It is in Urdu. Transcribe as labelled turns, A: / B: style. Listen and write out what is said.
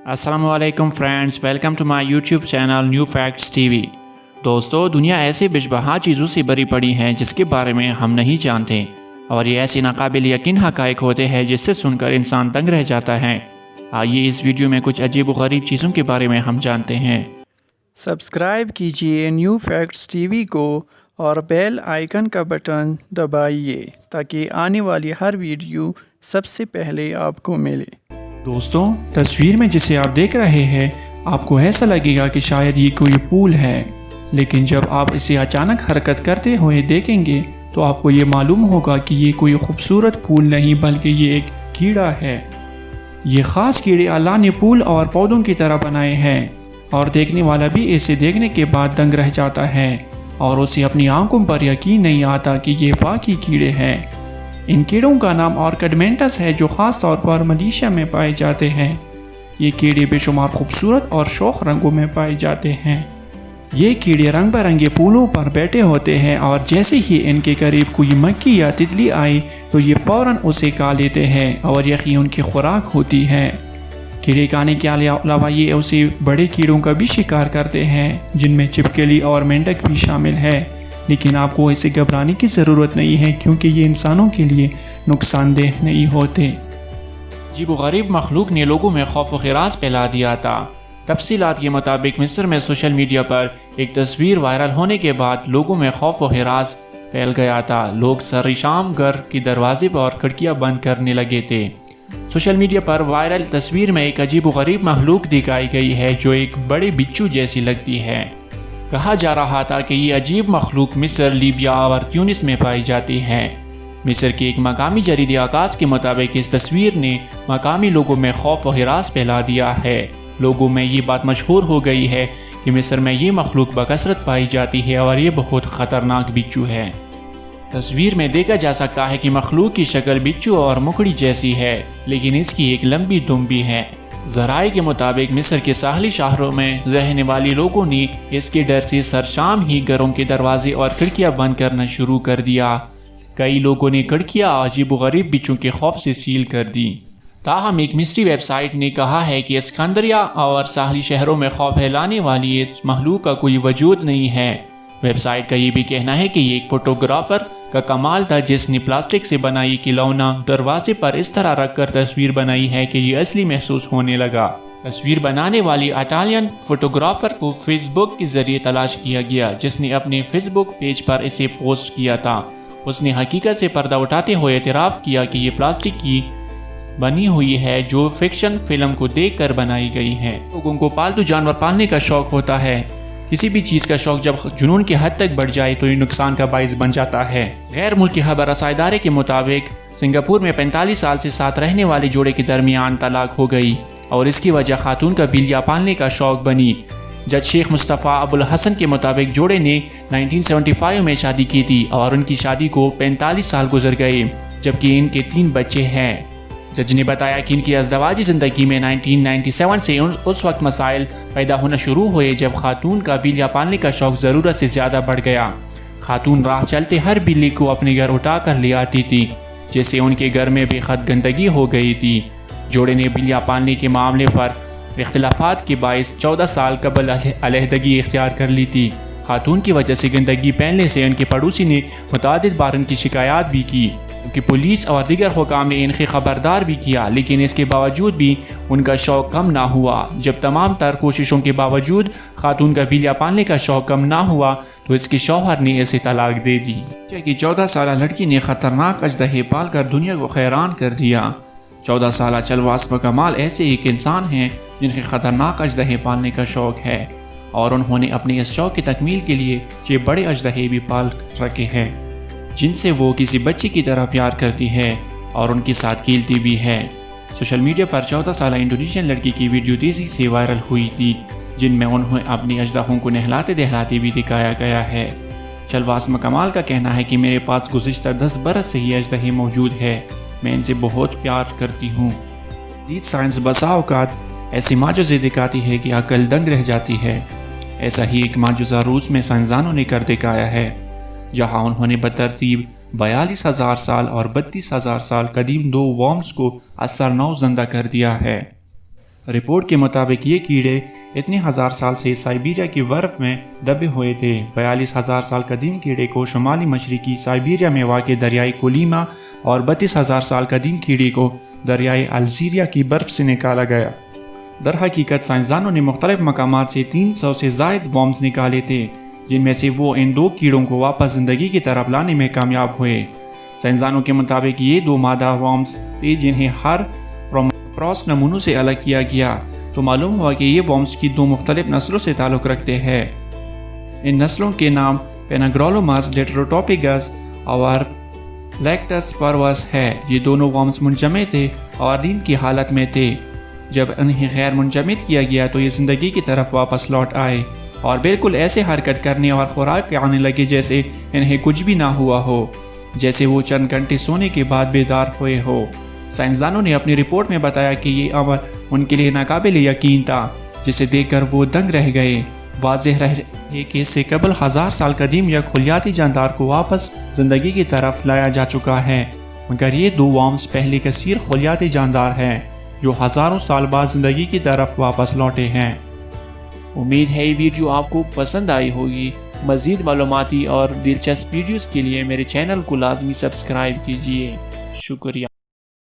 A: السلام علیکم friends, welcome to my YouTube channel new facts TV. دوستو، دنیا ایسے بے بہا چیزوں سے بھری پڑی ہے جس کے بارے میں ہم نہیں جانتے، اور یہ ایسی ناقابل یقین حقائق ہوتے ہیں جس سے سن کر انسان دنگ رہ جاتا ہے۔ آئیے اس ویڈیو میں کچھ عجیب و غریب چیزوں کے بارے میں ہم جانتے ہیں۔
B: سبسکرائب کیجیے نیو فیکٹس ٹی وی کو اور بیل آئیکن کا بٹن دبائیے تاکہ آنے والی ہر ویڈیو سب سے پہلے آپ کو ملے۔
A: دوستوں، تصویر میں جسے آپ دیکھ رہے ہیں آپ کو ایسا لگے گا کہ شاید یہ کوئی پھول ہے، لیکن جب آپ اسے اچانک حرکت کرتے ہوئے دیکھیں گے تو آپ کو یہ معلوم ہوگا کہ یہ کوئی خوبصورت پھول نہیں بلکہ یہ ایک کیڑا ہے۔ یہ خاص کیڑے اللہ نے پھول اور پودوں کی طرح بنائے ہیں، اور دیکھنے والا بھی اسے دیکھنے کے بعد دنگ رہ جاتا ہے اور اسے اپنی آنکھوں پر یقین نہیں آتا کہ یہ واقعی کیڑے ہیں۔ ان کیڑوں کا نام آرکڈ مینٹس ہے جو خاص طور پر ملیشیا میں پائے جاتے ہیں۔ یہ کیڑے بے شمار خوبصورت اور شوخ رنگوں میں پائے جاتے ہیں۔ یہ کیڑے رنگ برنگے پھولوں پر بیٹھے ہوتے ہیں، اور جیسے ہی ان کے قریب کوئی مکھی یا تتلی آئے تو یہ فوراً اسے کھا لیتے ہیں، اور یہی ان کی خوراک ہوتی ہے۔ کیڑے کھانے کے علاوہ یہ اسے بڑے کیڑوں کا بھی شکار کرتے ہیں جن میں چھپکلی اور مینڈک بھی شامل ہے، لیکن آپ کو اسے گھبرانے کی ضرورت نہیں ہے کیونکہ یہ انسانوں کے لیے نقصان دہ نہیں ہوتے۔ عجیب و غریب مخلوق نے لوگوں میں خوف و ہراس پھیلا دیا تھا۔ تفصیلات کے مطابق مصر میں سوشل میڈیا پر ایک تصویر وائرل ہونے کے بعد لوگوں میں خوف و ہراس پھیل گیا تھا۔ لوگ سر شام گھر کے دروازے اور کھڑکیاں بند کرنے لگے تھے۔ سوشل میڈیا پر وائرل تصویر میں ایک عجیب و غریب مخلوق دکھائی گئی ہے جو ایک بڑے بچھو جیسی لگتی ہے۔ کہا جا رہا تھا کہ یہ عجیب مخلوق مصر، لیبیا اور تیونس میں پائی جاتی ہے۔ مصر کے ایک مقامی جریدے آغاز کے مطابق اس تصویر نے مقامی لوگوں میں خوف و ہراس پھیلا دیا ہے۔ لوگوں میں یہ بات مشہور ہو گئی ہے کہ مصر میں یہ مخلوق بکثرت پائی جاتی ہے اور یہ بہت خطرناک بچھو ہے۔ تصویر میں دیکھا جا سکتا ہے کہ مخلوق کی شکل بچھو اور مکڑی جیسی ہے، لیکن اس کی ایک لمبی دم بھی ہے۔ ذرائع کے مطابق مصر کے ساحلی شہروں میں رہنے والے لوگوں نے اس کے ڈر سے سرشام ہی گھروں کے دروازے اور کھڑکیاں بند کرنا شروع کر دیا۔ کئی لوگوں نے کھڑکیاں عجیب و غریب بچھو کے خوف سے سیل کر دی۔ تاہم ایک مصری ویب سائٹ نے کہا ہے کہ اسکندریہ اور ساحلی شہروں میں خوف پھیلانے والی اس مخلوق کا کوئی وجود نہیں ہے۔ ویب سائٹ کا یہ بھی کہنا ہے کہ یہ ایک فوٹوگرافر کا کمال تھا جس نے پلاسٹک سے بنائی کھلونا دروازے پر اس طرح رکھ کر تصویر بنائی ہے کہ یہ اصلی محسوس ہونے لگا۔ تصویر بنانے والی اٹالین فوٹوگرافر کو فیس بک کے ذریعے تلاش کیا گیا، جس نے اپنے فیس بک پیج پر اسے پوسٹ کیا تھا۔ اس نے حقیقت سے پردہ اٹھاتے ہوئے اعتراف کیا کہ یہ پلاسٹک کی بنی ہوئی ہے جو فکشن فلم کو دیکھ کر بنائی گئی ہے۔ لوگوں کو پالتو جانور پالنے کا شوق ہوتا ہے۔ کسی بھی چیز کا شوق جب جنون کی حد تک بڑھ جائے تو یہ نقصان کا باعث بن جاتا ہے۔ غیر ملکی خبر رساں ادارے کے مطابق سنگاپور میں 45 سال سے ساتھ رہنے والے جوڑے کے درمیان طلاق ہو گئی، اور اس کی وجہ خاتون کا بلیاں پالنے کا شوق بنی۔ جج شیخ مصطفیٰ ابو الحسن کے مطابق جوڑے نے 1975 میں شادی کی تھی، اور ان کی شادی کو 45 سال گزر گئے جبکہ ان کے 3 بچے ہیں۔ جج نے بتایا کہ ان کی ازدواجی زندگی میں 1997 سے اس وقت مسائل پیدا ہونا شروع ہوئے جب خاتون کا بلیاں پالنے کا شوق ضرورت سے زیادہ بڑھ گیا۔ خاتون راہ چلتے ہر بلی کو اپنے گھر اٹھا کر لے آتی تھی، جس سے ان کے گھر میں بے حد گندگی ہو گئی تھی۔ جوڑے نے بلیاں پالنے کے معاملے پر اختلافات کے باعث 14 سال قبل علیحدگی اختیار کر لی تھی۔ خاتون کی وجہ سے گندگی پھیلنے سے ان کے پڑوسی نے متعدد بار ان کی شکایات بھی کی، کہ پولیس اور دیگر حکام نے ان کی خبردار بھی کیا، لیکن اس کے باوجود بھی ان کا شوق کم نہ ہوا۔ جب تمام تر کوششوں کے باوجود خاتون کا بلیاں پالنے کا شوق کم نہ ہوا تو اس کے شوہر نے اسے طلاق دے دی۔ کہ 14 سالہ لڑکی نے خطرناک اژدہے پال کر دنیا کو حیران کر دیا۔ 14 سالہ چلواس کمال ایسے ایک انسان ہیں جن کے خطرناک اژدہے پالنے کا شوق ہے، اور انہوں نے اپنے اس شوق کی تکمیل کے لیے 6 بڑے اژدہے بھی پال رکھے ہیں جن سے وہ کسی بچی کی طرح پیار کرتی ہے اور ان کے ساتھ کھیلتی بھی ہے۔ سوشل میڈیا پر 14 سالہ انڈونیشین لڑکی کی ویڈیو تیزی سے وائرل ہوئی تھی جن میں انہیں اپنے اژدہوں کو نہلاتے دہلاتے بھی دکھایا گیا ہے۔ چلواس کمال کا کہنا ہے کہ میرے پاس گزشتہ 10 برس سے یہ اژدہے موجود ہے، میں ان سے بہت پیار کرتی ہوں۔ جدید سائنس بسا اوقات ایسی معجزے دکھاتی ہے کہ عقل دنگ رہ جاتی ہے۔ ایسا ہی ایک معجزہ روس میں سائنسدانوں نے کر دکھایا ہے، جہاں انہوں نے بترتیب 42,000 سال اور 32,000 سال قدیم 2 ورمز کو اثر نو زندہ کر دیا ہے۔ رپورٹ کے مطابق یہ کیڑے اتنے ہزار سال سے سائبیریا کی برف میں دبے ہوئے تھے۔ 42,000 سال قدیم کیڑے کو شمالی مشرقی سائبیریا میں واقع دریائے کولیما اور 32,000 سال قدیم کیڑے کو دریائے الجیریا کی برف سے نکالا گیا۔ در حقیقت سائنسدانوں نے مختلف مقامات سے 300 سے زائد ورمز نکالے تھے، جن میں سے وہ ان 2 کیڑوں کو واپس زندگی کی طرف لانے میں کامیاب ہوئے۔ سائنسدانوں کے مطابق یہ 2 مادہ ورمز تھے جنہیں ہر پروس نمونوں سے الگ کیا گیا، تو معلوم ہوا کہ یہ ورمز کی 2 مختلف نسلوں سے تعلق رکھتے ہیں۔ ان نسلوں کے نام پیناگرولوماس لیٹروٹوپیگس اور لیکٹس پروس ہے۔ یہ دونوں ورمز منجمد تھے اور دین کی حالت میں تھے۔ جب انہیں غیر منجمد کیا گیا تو یہ زندگی کی طرف واپس لوٹ آئے اور بالکل ایسے حرکت کرنے اور خوراک آنے لگے جیسے انہیں کچھ بھی نہ ہوا ہو، جیسے وہ چند گھنٹے سونے کے بعد بیدار ہوئے ہو۔ سائنسدانوں نے اپنی رپورٹ میں بتایا کہ یہ عمل ان کے لیے ناقابل یقین تھا، جسے دیکھ کر وہ دنگ رہ گئے۔ واضح رہے کہ اس سے قبل 1000 سال قدیم یک خلیاتی جاندار کو واپس زندگی کی طرف لایا جا چکا ہے، مگر یہ 2 ورمز پہلے کثیر خلیاتی جاندار ہیں جو ہزاروں سال بعد زندگی کی طرف واپس لوٹے ہیں۔ امید ہے یہ ویڈیو آپ کو پسند آئی ہوگی۔ مزید معلوماتی اور دلچسپ ویڈیوز کے لیے میرے چینل کو لازمی سبسکرائب کیجیے۔ شکریہ۔